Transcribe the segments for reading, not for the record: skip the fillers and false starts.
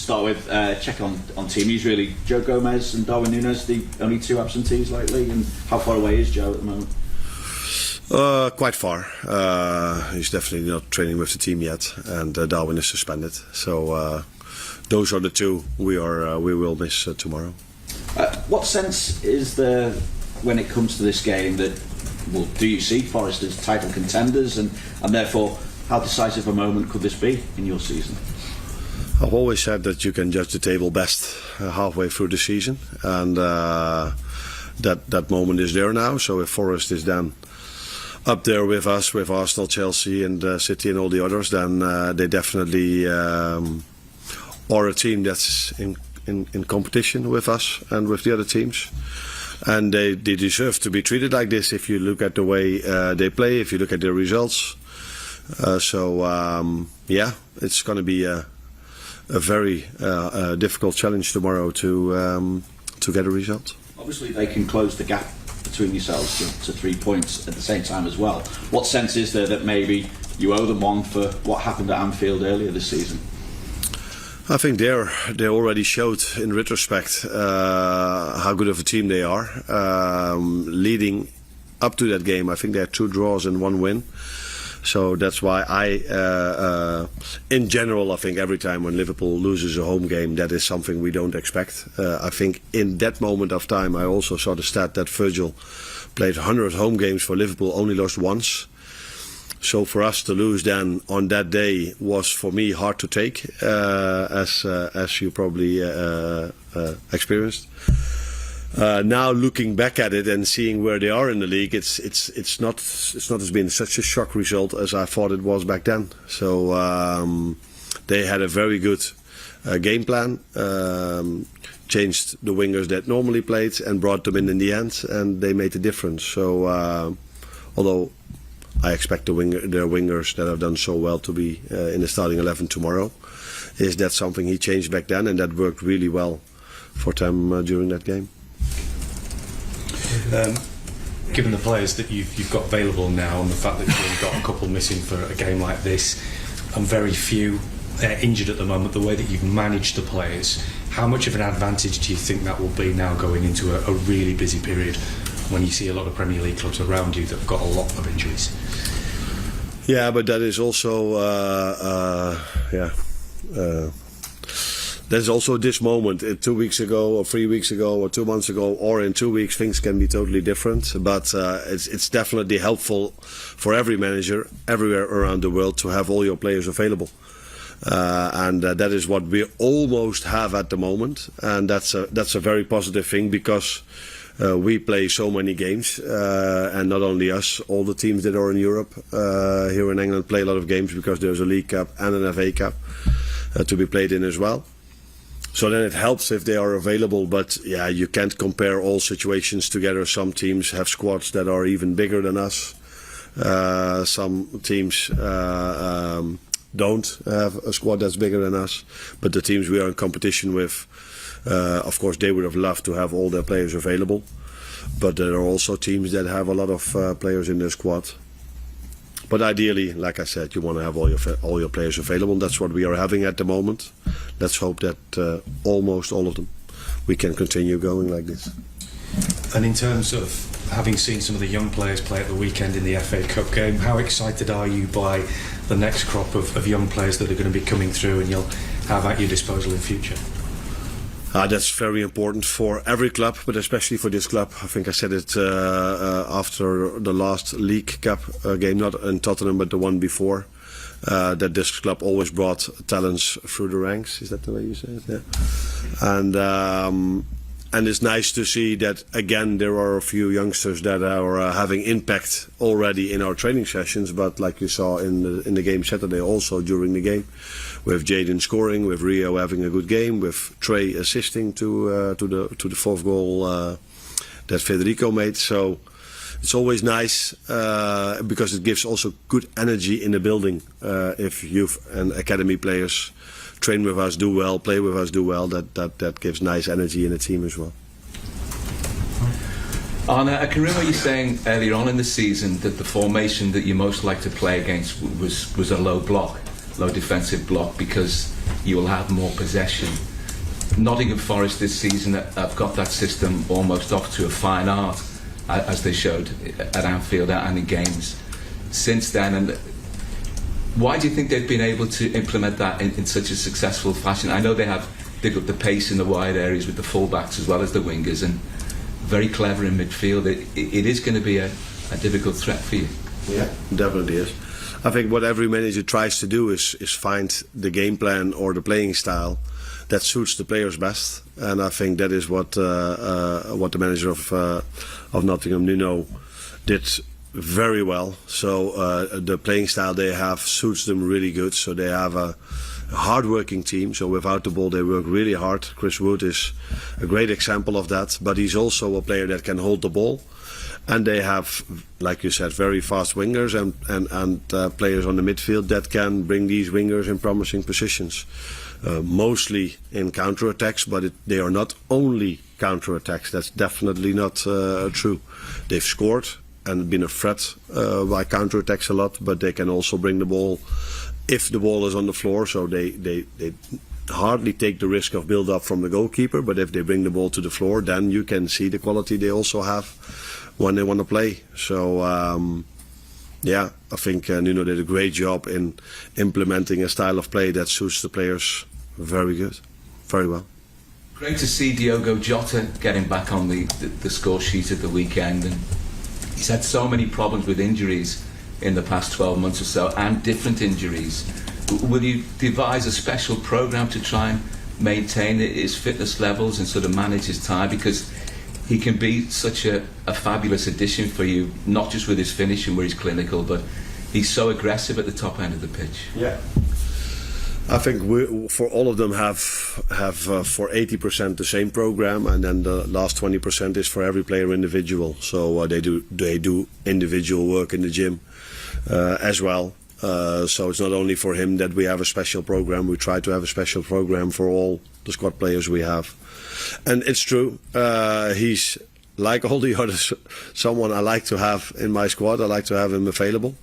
start with, check on teamies really. Joe Gomez and Darwin Núñez, the only two absentees lately, and how far away is Joe at the moment? Quite far. He's definitely not training with the team yet, and Darwin is suspended. So those are the two we will miss tomorrow. What sense is there when it comes to this game that, well, do you see Forrest as title contenders, and therefore how decisive a moment could this be in your season? I've always said that you can judge the table best halfway through the season, and that moment is there now. So if Forrest is then up there with us, with Arsenal, Chelsea and City and all the others, then they definitely are a team that's in competition with us and with the other teams. And they deserve to be treated like this if you look at the way they play, if you look at their results. Yeah, it's going to be a very difficult challenge tomorrow to get a result. Obviously they can close the gap between yourselves to 3 points at the same time as well. What sense is there that maybe you owe them one for what happened at Anfield earlier this season? I think they already showed in retrospect how good of a team they are. Leading up to that game, I think they had 2 draws and 1 win. So that's why in general, I think every time when Liverpool loses a home game, that is something we don't expect. I think in that moment of time, I also saw the stat that Virgil played 100 home games for Liverpool, only lost once. So for us to lose then on that day was for me hard to take, as you probably experienced. Now looking back at it and seeing where they are in the league, it's not as been such a shock result as I thought it was back then. So they had a very good game plan, changed the wingers that normally played and brought them in the end, and they made the difference. So although I expect their wingers that have done so well to be in the starting 11 tomorrow, is that something he changed back then, and that worked really well for them during that game. Given the players that you've got available now, and the fact that you've got a couple missing for a game like this, and very few injured at the moment, the way that you've managed the players, how much of an advantage do you think that will be now going into a really busy period when you see a lot of Premier League clubs around you that have got a lot of injuries? Yeah, but that is also there's also this moment. 2 weeks ago, or 3 weeks ago, or 2 months ago, or in 2 weeks, things can be totally different. But it's definitely helpful for every manager everywhere around the world to have all your players available. And that is what we almost have at the moment, and that's a very positive thing, because we play so many games, and not only us, all the teams that are in Europe here in England play a lot of games, because there's a League Cup and an FA Cup to be played in as well. So then it helps if they are available, but yeah, you can't compare all situations together. Some teams have squads that are even bigger than us. Some teams don't have a squad that's bigger than us, but the teams we are in competition with, of course, they would have loved to have all their players available, but there are also teams that have a lot of players in their squad. But ideally, like I said, you want to have all your players available. That's what we are having at the moment. Let's hope that almost all of them, we can continue going like this. And in terms of having seen some of the young players play at the weekend in the FA Cup game, how excited are you by the next crop of young players that are going to be coming through and you'll have at your disposal in future? That's very important for every club, but especially for this club. I think I said it after the last League Cup game, not in Tottenham, but the one before, that this club always brought talents through the ranks. Is that the way you say it? Yeah. And it's nice to see that again there are a few youngsters that are having impact already in our training sessions. But like you saw in the game Saturday, also during the game, with Jadon scoring, with Rio having a good game, with Trey assisting to the fourth goal that Federico made. So it's always nice because it gives also good energy in the building if youth and academy players train with us, do well, play with us, do well. That gives nice energy in the team as well. Arne, I can remember you saying earlier on in the season that the formation that you most like to play against was a low block. low defensive block because you will have more possession. Nottingham Forest this season have got that system almost off to a fine art, as they showed at Anfield and in games since then. And why do you think they've been able to implement that in such a successful fashion? I know they've got the pace in the wide areas with the fullbacks as well as the wingers, and very clever in midfield. It is going to be a difficult threat for you. Yeah, definitely is. I think what every manager tries to do is find the game plan or the playing style that suits the players best, and I think that is what the manager of Nottingham, Nuno, did very well. So the playing style they have suits them really good. So they have a hard-working team. So without the ball, they work really hard. Chris Wood is a great example of that. But he's also a player that can hold the ball. And they have, like you said, very fast wingers and players on the midfield that can bring these wingers in promising positions. Mostly in counter-attacks, but they are not only counter-attacks. That's definitely not true. They've scored and been a threat by counter-attacks a lot, but they can also bring the ball if the ball is on the floor. So they hardly take the risk of build-up from the goalkeeper, but if they bring the ball to the floor, then you can see the quality they also have when they want to play. So yeah, I think Nuno did a great job in implementing a style of play that suits the players very well. Great to see Diogo Jota getting back on the score sheet at the weekend, and he's had so many problems with injuries in the past 12 months or so, and different injuries. Will you devise a special programme to try and maintain his fitness levels and sort of manage his time, because he can be such a fabulous addition for you, not just with his finishing where he's clinical, but he's so aggressive at the top end of the pitch. Yeah, I think we, for all of them, have for 80% the same program, and then the last 20% is for every player individual. So they do individual work in the gym as well. So it's not only for him that we have a special program. We try to have a special program for all the squad players we have. And it's true, he's like all the others, someone I like to have in my squad. I like to have him available.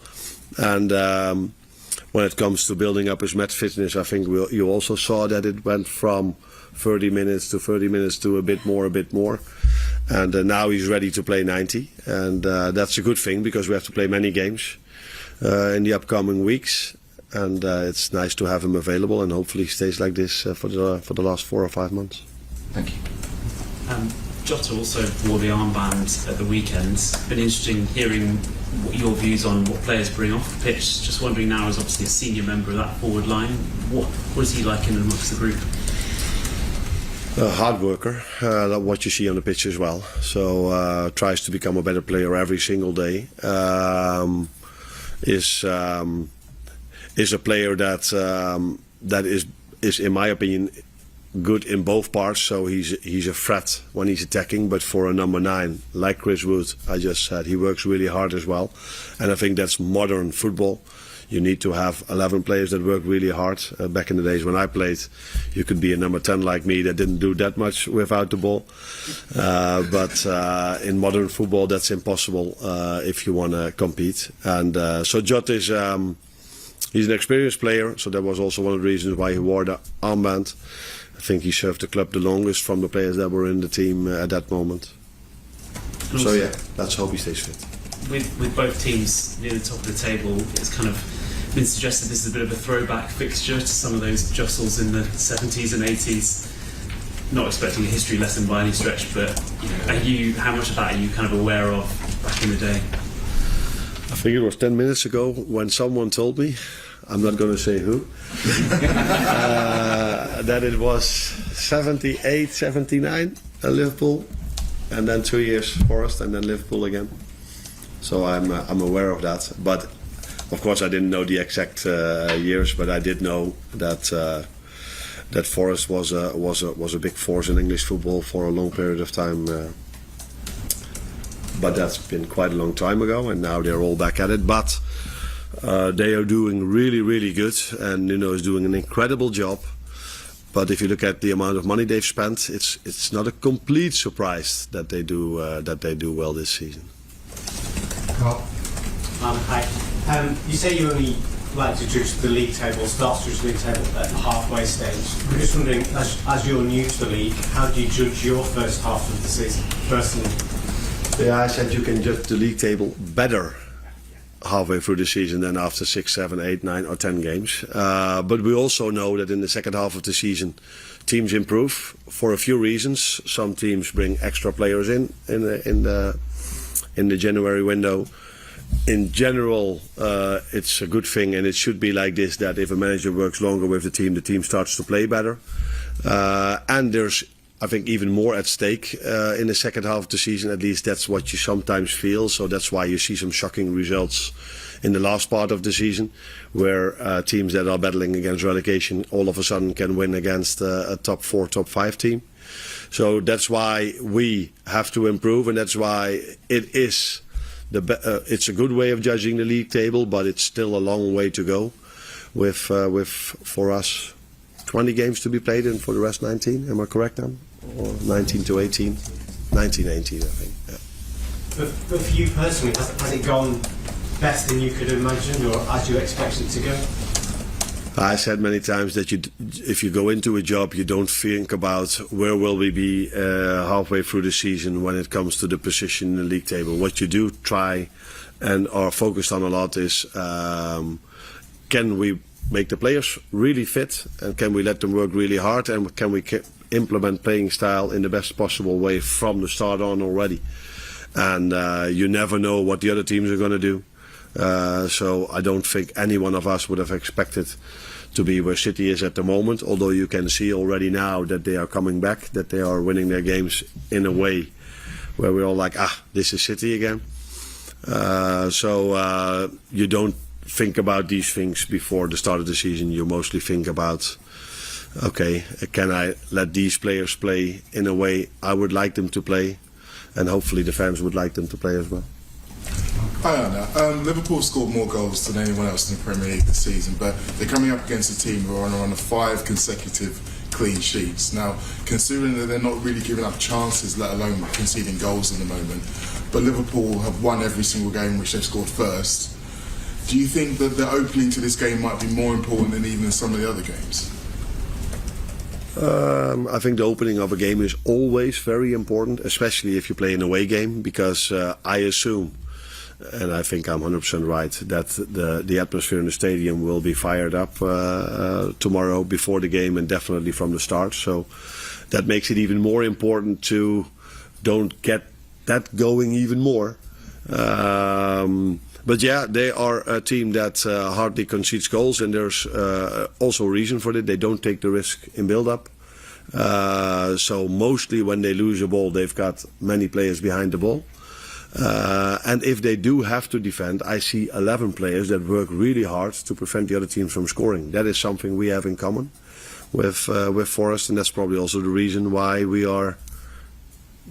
And when it comes to building up his match fitness, I think you also saw that it went from 30 minutes to a bit more. And now he's ready to play 90. And that's a good thing, because we have to play many games in the upcoming weeks. And it's nice to have him available, and hopefully he stays like this for the last 4 or 5 months. Thank you. Jota also wore the armband at the weekend. Been interesting hearing what your views on what players bring off the pitch. Just wondering now, as obviously a senior member of that forward line, what is he like in amongst the group? A hard worker, what you see on the pitch as well. So tries to become a better player every single day. Is a player that is in my opinion good in both parts. So he's a threat when he's attacking, but for a number 9 like Chris Wood, I just said, he works really hard as well. And I think that's modern football. You need to have 11 players that work really hard. Back in the days when I played, you could be a number 10 like me that didn't do that much without the ball. But in modern football, that's impossible if you want to compete. And so Jota is he's an experienced player, so that was also one of the reasons why he wore the armband. I think he served the club the longest from the players that were in the team at that moment. So yeah, let's hope he stays fit. With both teams near the top of the table, it's kind of been suggested this is a bit of a throwback fixture to some of those jostles in the 70s and 80s. Not expecting a history lesson by any stretch, but how much of that are you kind of aware of back in the day? I think it was 10 minutes ago when someone told me, I'm not going to say who, that it was 78, 79 at Liverpool, and then 2 years Forrest, and then Liverpool again. So I'm aware of that. But of course I didn't know the exact years, but I did know that that Forrest was a big force in English football for a long period of time. But that's been quite a long time ago, and now they're all back at it. But they are doing really, really good, and Nuno is doing an incredible job. But if you look at the amount of money they've spent, it's not a complete surprise that they do well this season. Hi. You say you only like to judge the league table, starts to judge the league table at the halfway stage. I'm just wondering, as you're new to the league, how do you judge your first half of the season personally? Yeah, I said you can judge the league table better halfway through the season than after 6, 7, 8, 9 or 10 games. But we also know that in the second half of the season, teams improve for a few reasons. Some teams bring extra players in the January window. In general, it's a good thing, and it should be like this, that if a manager works longer with the team starts to play better. And there's, I think, even more at stake in the second half of the season. At least that's what you sometimes feel. So that's why you see some shocking results in the last part of the season, where teams that are battling against relegation all of a sudden can win against a top 4, top 5 team. So that's why we have to improve, and that's why it is it's a good way of judging the league table, but it's still a long way to go. With for us 20 games to be played, and for the rest 19. Am I correct, Dan? Or 19 to 18? 19, 18, I think. Yeah. But for you personally, has it gone better than you could imagine, or as you expected it to go? I said many times that if you go into a job, you don't think about where will we be halfway through the season when it comes to the position in the league table. What you do try and are focused on a lot is can we make the players really fit, and can we let them work really hard, and can we implement playing style in the best possible way from the start on already. And you never know what the other teams are going to do. So I don't think any one of us would have expected to be where City is at the moment, although you can see already now that they are coming back, that they are winning their games in a way where we're all like, this is City again. So you don't think about these things before the start of the season. You mostly think about, okay, can I let these players play in a way I would like them to play, and hopefully the fans would like them to play as well. Hi Arne. Liverpool scored more goals than anyone else in the Premier League this season, but they're coming up against a team who are on a run of 5 consecutive clean sheets. Now, considering that they're not really giving up chances, let alone conceding goals at the moment, but Liverpool have won every single game which they've scored first, do you think that the opening to this game might be more important than even some of the other games? I think the opening of a game is always very important, especially if you play an away game, because I assume, and I think I'm 100% right, that the atmosphere in the stadium will be fired up tomorrow before the game, and definitely from the start. So that makes it even more important to don't get that going even more. But yeah, they are a team that hardly concedes goals, and there's also a reason for that. They don't take the risk in build-up. So mostly when they lose a ball, they've got many players behind the ball. And if they do have to defend, I see 11 players that work really hard to prevent the other teams from scoring. That is something we have in common with Forrest, and that's probably also the reason why we are.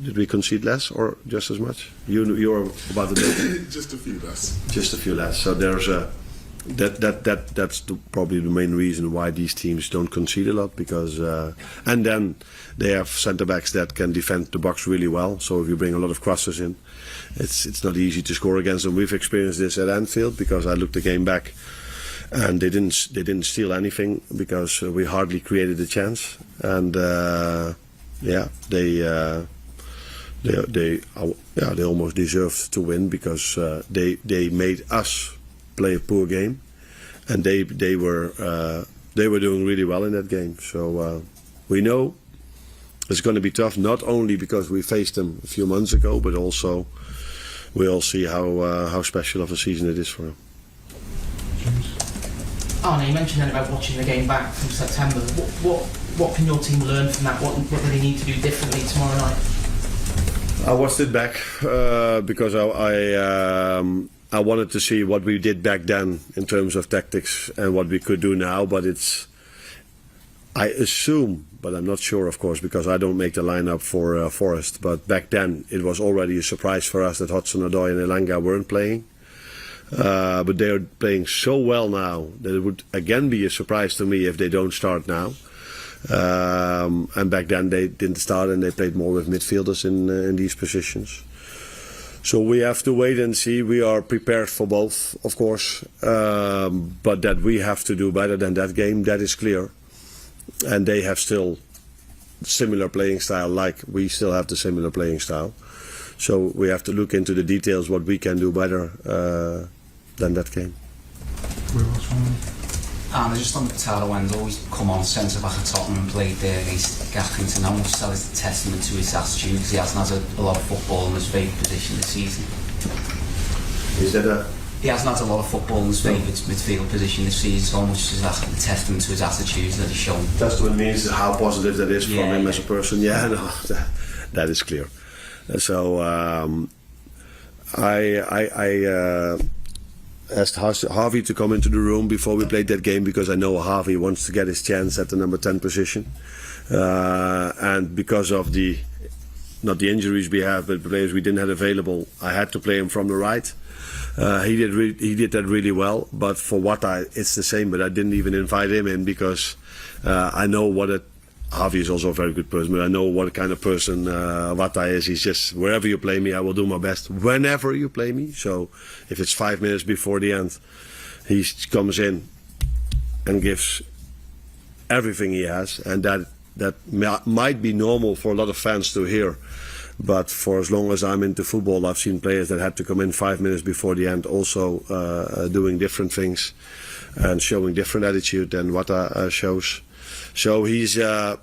Did we concede less or just as much? You're about to Just a few less. Just a few less. So there's that's probably the main reason why these teams don't concede a lot, because and then they have centre backs that can defend the box really well. So if you bring a lot of crosses in, it's not easy to score against them. We've experienced this at Anfield, because I looked the game back, and they didn't steal anything because we hardly created a chance. And they almost deserved to win, because they made us play a poor game, and they were doing really well in that game. So we know it's going to be tough, not only because we faced them a few months ago, but also we all see how special of a season it is for them. Arne, you mentioned then about watching the game back from September. What can your team learn from that? What do they need to do differently tomorrow night? I watched it back because I wanted to see what we did back then in terms of tactics and what we could do now. But I assume, but I'm not sure, of course, because I don't make the lineup for Forrest. But back then it was already a surprise for us that Hudson-Odoi and Elanga weren't playing. But they are playing so well now that it would again be a surprise to me if they don't start now. And back then they didn't start, and they played more with midfielders in these positions. So we have to wait and see. We are prepared for both, of course, but that we have to do better than that game, that is clear. And they have still similar playing style, like we still have the similar playing style. So we have to look into the details what we can do better than that game. Arne, just on the Taro end, always come on centre back at Tottenham and played there against Gaffington. How much that is a testament to his attitude, because he hasn't had a lot of football in his favourite position this season. Is that a... He hasn't had a lot of football in his favourite midfield position this season, so how much is that a testament to his attitude that he's shown? Testament means how positive that is from him as a person. Yeah, no, that is clear. So I asked Harvey to come into the room before we played that game, because I know Harvey wants to get his chance at the number 10 position, and because of not the injuries we have, but the players we didn't have available, I had to play him from the right. He did that really well, but for Wata it's the same, but I didn't even invite him in because I know what Harvey is also a very good person, but I know what kind of person Wata is. He's just, wherever you play me, I will do my best whenever you play me. So if it's 5 minutes before the end, he comes in and gives everything he has, and that might be normal for a lot of fans to hear. But for as long as I'm into football, I've seen players that had to come in 5 minutes before the end, also doing different things and showing different attitude than Wata shows. So he's an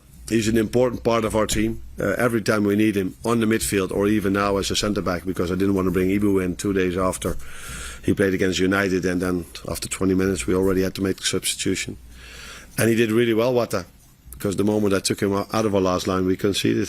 important part of our team. Every time we need him on the midfield, or even now as a centre back, because I didn't want to bring Ibu in 2 days after he played against United, and then after 20 minutes we already had to make the substitution. And he did really well, Wata, because the moment I took him out of our last line, we conceded.